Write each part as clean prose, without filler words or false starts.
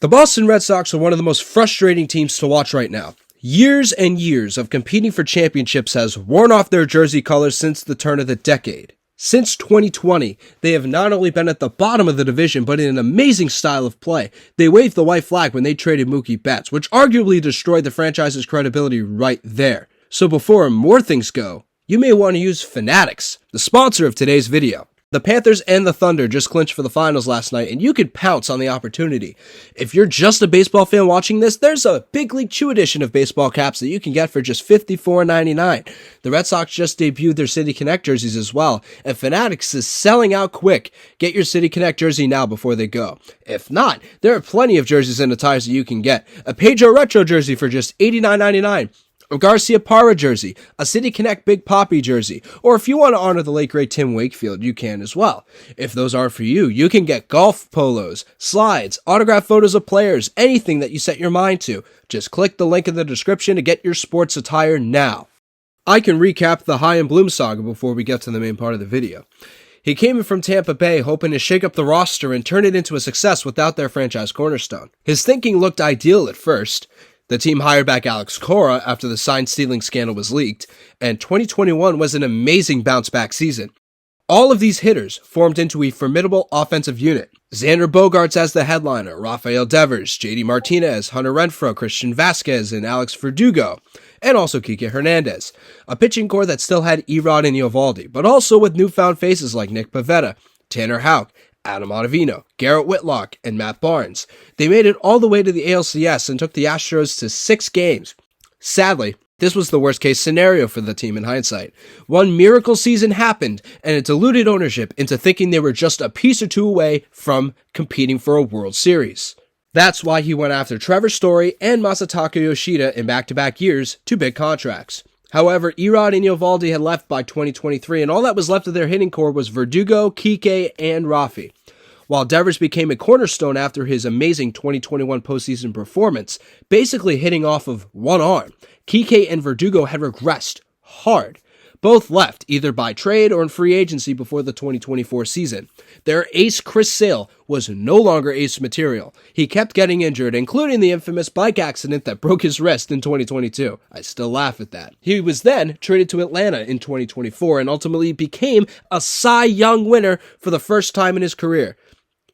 The Boston Red Sox are one of the most frustrating teams to watch right now. Years and years of competing for championships has worn off their jersey colors since the turn of the decade. Since 2020, they have not only been at the bottom of the division, but in an amazing style of play. They waved the white flag when they traded Mookie Betts, which arguably destroyed the franchise's credibility right there. So before more things go, you may want to use Fanatics, the sponsor of today's video. The Panthers and the Thunder just clinched for the finals last night, and you could pounce on the opportunity. If you're just a baseball fan watching this, there's a Big League Chew edition of baseball caps that you can get for just $54.99. The Red Sox just debuted their City Connect jerseys as well, and Fanatics is selling out quick. Get your City Connect jersey now before they go. If not, there are plenty of jerseys and attires that you can get. A Pedro Retro jersey for just $89.99. A Garcia Parra jersey, a City Connect Big Papi jersey, or if you want to honor the late great Tim Wakefield, you can as well. If those aren't for you, you can get golf polos, slides, autographed photos of players, anything that you set your mind to. Just click the link in the description to get your sports attire now. I can recap the High and Bloom saga before we get to the main part of the video. He came in from Tampa Bay hoping to shake up the roster and turn it into a success without their franchise cornerstone. His thinking looked ideal at first. The team hired back Alex Cora after the sign-stealing scandal was leaked, and 2021 was an amazing bounce-back season. All of these hitters formed into a formidable offensive unit. Xander Bogaerts as the headliner, Rafael Devers, JD Martinez, Hunter Renfroe, Christian Vasquez, and Alex Verdugo, and also Kike Hernandez. A pitching core that still had Erod and Eovaldi, but also with newfound faces like Nick Pivetta, Tanner Houck, Adam Ottavino, Garrett Whitlock, and Matt Barnes. They made it all the way to the ALCS and took the Astros to 6 games. Sadly, this was the worst-case scenario for the team in hindsight. One miracle season happened, and it deluded ownership into thinking they were just a piece or two away from competing for a World Series. That's why he went after Trevor Story and Masataka Yoshida in back-to-back years to big contracts. However, Erod and Eovaldi had left by 2023, and all that was left of their hitting core was Verdugo, Kike, and Rafi. While Devers became a cornerstone after his amazing 2021 postseason performance, basically hitting off of one arm, Kike and Verdugo had regressed hard. Both left, either by trade or in free agency before the 2024 season. Their ace, Chris Sale, was no longer ace material. He kept getting injured, including the infamous bike accident that broke his wrist in 2022. I still laugh at that. He was then traded to Atlanta in 2024 and ultimately became a Cy Young winner for the first time in his career.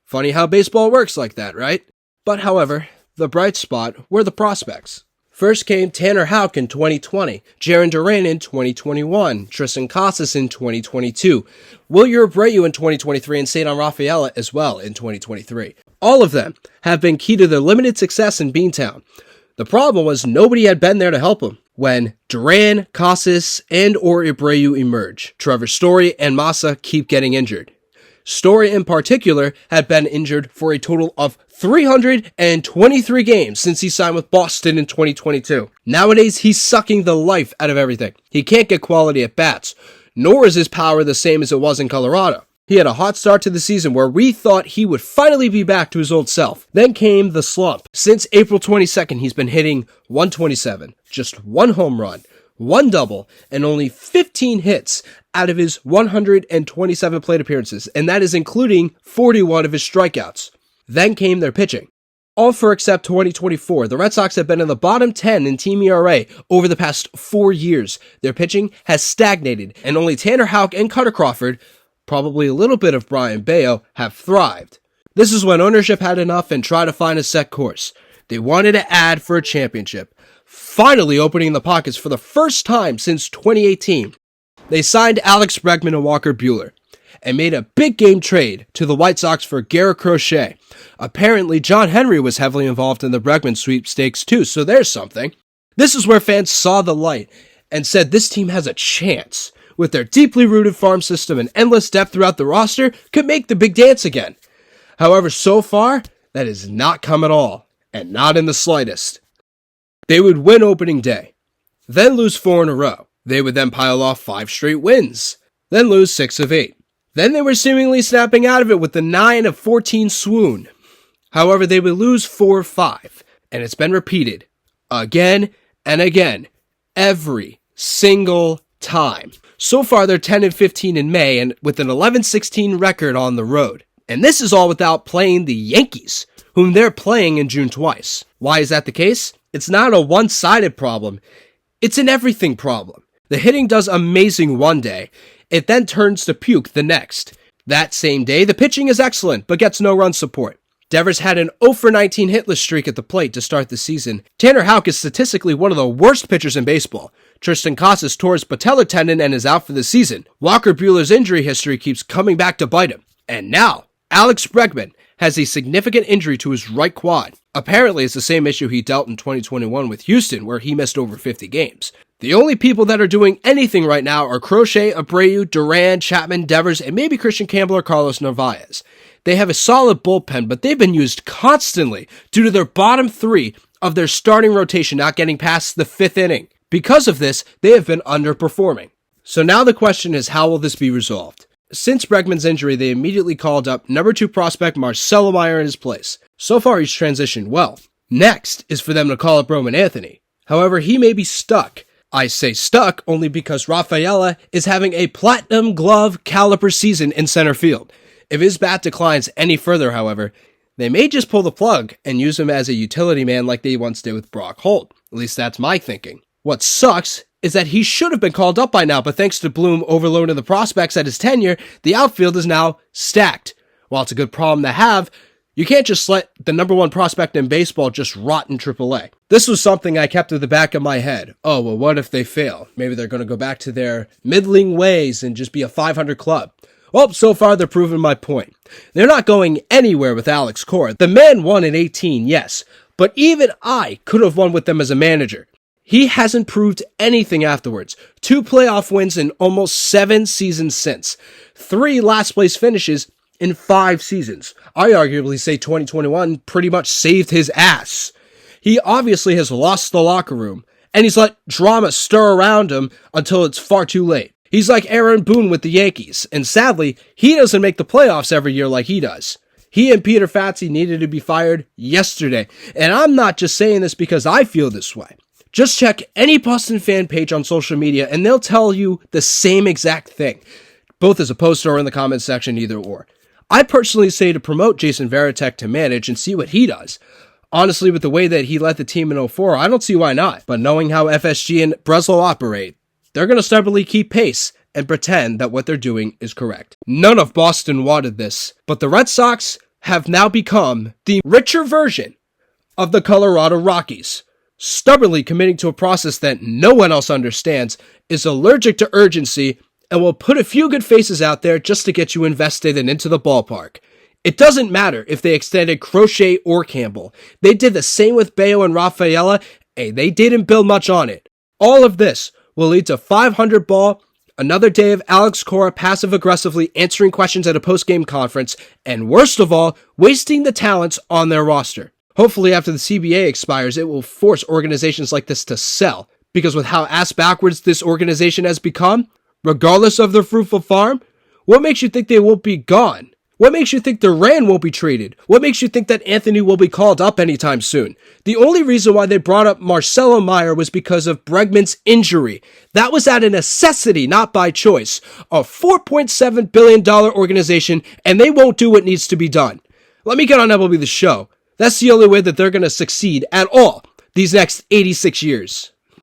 Funny how baseball works like that, right? But however, the bright spot were the prospects. First came Tanner Houck in 2020, Jarren Duran in 2021, Tristan Casas in 2022, Wilyer Abreu in 2023, and Ceddanne Rafaela as well in 2023. All of them have been key to their limited success in Beantown. The problem was nobody had been there to help them when Duran, Casas, and or Abreu emerge. Trevor Story and Massa keep getting injured. Story in particular had been injured for a total of 323 games since he signed with Boston in 2022. Nowadays, he's sucking the life out of everything. He can't get quality at bats, nor is his power the same as it was in Colorado. He had a hot start to the season where we thought he would finally be back to his old self. Then came the slump. Since April 22nd, he's been hitting 127, just 1 home run, 1 double, and only 15 hits out of his 127 plate appearances, and that is including 41 of his strikeouts. Then came their pitching. All for except 2024, the Red Sox have been in the bottom 10 in team ERA over the past 4 years. Their pitching has stagnated, and only Tanner Houck and Cutter Crawford, probably a little bit of Brian Bayo, have thrived. This is when ownership had enough and tried to find a set course. They wanted to add for a championship, finally opening the pockets for the first time since 2018. They signed Alex Bregman and Walker Buehler, and made a big game trade to the White Sox for Garrett Crochet. Apparently, John Henry was heavily involved in the Bregman sweepstakes too, so there's something. This is where fans saw the light and said this team has a chance. With their deeply rooted farm system and endless depth throughout the roster, could make the big dance again. However, so far, that has not come at all, and not in the slightest. They would win opening day, then lose 4 in a row. They would then pile off 5 straight wins, then lose 6 of 8. Then they were seemingly snapping out of it with the 9 of 14 swoon. However, they would lose 4 of 5, and it's been repeated again and again, every single time. So far, they're 10 and 15 in May, and with an 11-16 record on the road. And this is all without playing the Yankees, whom they're playing in June twice. Why is that the case? It's not a one-sided problem. It's an everything problem. The hitting does amazing one day. It then turns to puke the next. That same day, the pitching is excellent, but gets no run support. Devers had an 0-for-19 hitless streak at the plate to start the season. Tanner Houck is statistically one of the worst pitchers in baseball. Tristan Casas tore his patellar tendon and is out for the season. Walker Buehler's injury history keeps coming back to bite him. And now, Alex Bregman has a significant injury to his right quad. Apparently, it's the same issue he dealt in 2021 with Houston, where he missed over 50 games. The only people that are doing anything right now are Crochet, Abreu, Duran, Chapman, Devers, and maybe Christian Campbell or Carlos Narvaez. They have a solid bullpen, but they've been used constantly due to their bottom three of their starting rotation not getting past the fifth inning. Because of this, they have been underperforming. So now the question is, how will this be resolved? Since Bregman's injury, they immediately called up number 2 prospect Marcelo Meyer in his place. So far, he's transitioned well. Next is for them to call up Roman Anthony. However, he may be stuck. I say stuck only because Rafaela is having a platinum glove caliber season in center field. If his bat declines any further, however, they may just pull the plug and use him as a utility man like they once did with Brock Holt. At least that's my thinking. What sucks is that he should have been called up by now, but thanks to Bloom overloading the prospects at his tenure, the outfield is now stacked. While it's a good problem to have, you can't just let the number 1 prospect in baseball just rot in AAA. This was something I kept at the back of my head. Oh, well, what if they fail? Maybe they're going to go back to their middling ways and just be a 500 club. Well, so far they're proving my point. They're not going anywhere with Alex Cora. The man won in 18, yes, but even I could have won with them as a manager. He hasn't proved anything afterwards. 2 playoff wins in almost 7 seasons since. 3 last place finishes in 5 seasons. I arguably say 2021 pretty much saved his ass. He obviously has lost the locker room, and he's let drama stir around him until it's far too late. He's like Aaron Boone with the Yankees, and sadly, he doesn't make the playoffs every year like he does. He and Peter Fatsi needed to be fired yesterday, and I'm not just saying this because I feel this way. Just check any Boston fan page on social media, and they'll tell you the same exact thing, both as a poster or in the comments section, either or. I personally say to promote Jason Varitek to manage and see what he does. Honestly, with the way that he led the team in 04, I don't see why not. But knowing how FSG and Breslow operate, they're going to stubbornly keep pace and pretend that what they're doing is correct. None of Boston wanted this, but the Red Sox have now become the richer version of the Colorado Rockies, stubbornly committing to a process that no one else understands, is allergic to urgency, and will put a few good faces out there just to get you invested and into the ballpark. It doesn't matter if they extended Crochet or Campbell. They did the same with Bayo and Rafaela, and they didn't build much on it. All of this will lead to 500 ball, another day of Alex Cora passive-aggressively answering questions at a post-game conference, and worst of all, wasting the talents on their roster. Hopefully after the CBA expires, it will force organizations like this to sell, because with how ass-backwards this organization has become, regardless of their fruitful farm, what makes you think they won't be gone? What makes you think Duran won't be traded? What makes you think that Anthony will be called up anytime soon? The only reason why they brought up Marcelo Meyer was because of Bregman's injury. That was out of necessity, not by choice. A $4.7 billion organization, and they won't do what needs to be done. Let me get on MLB The Show. That's the only way that they're going to succeed at all these next 86 years.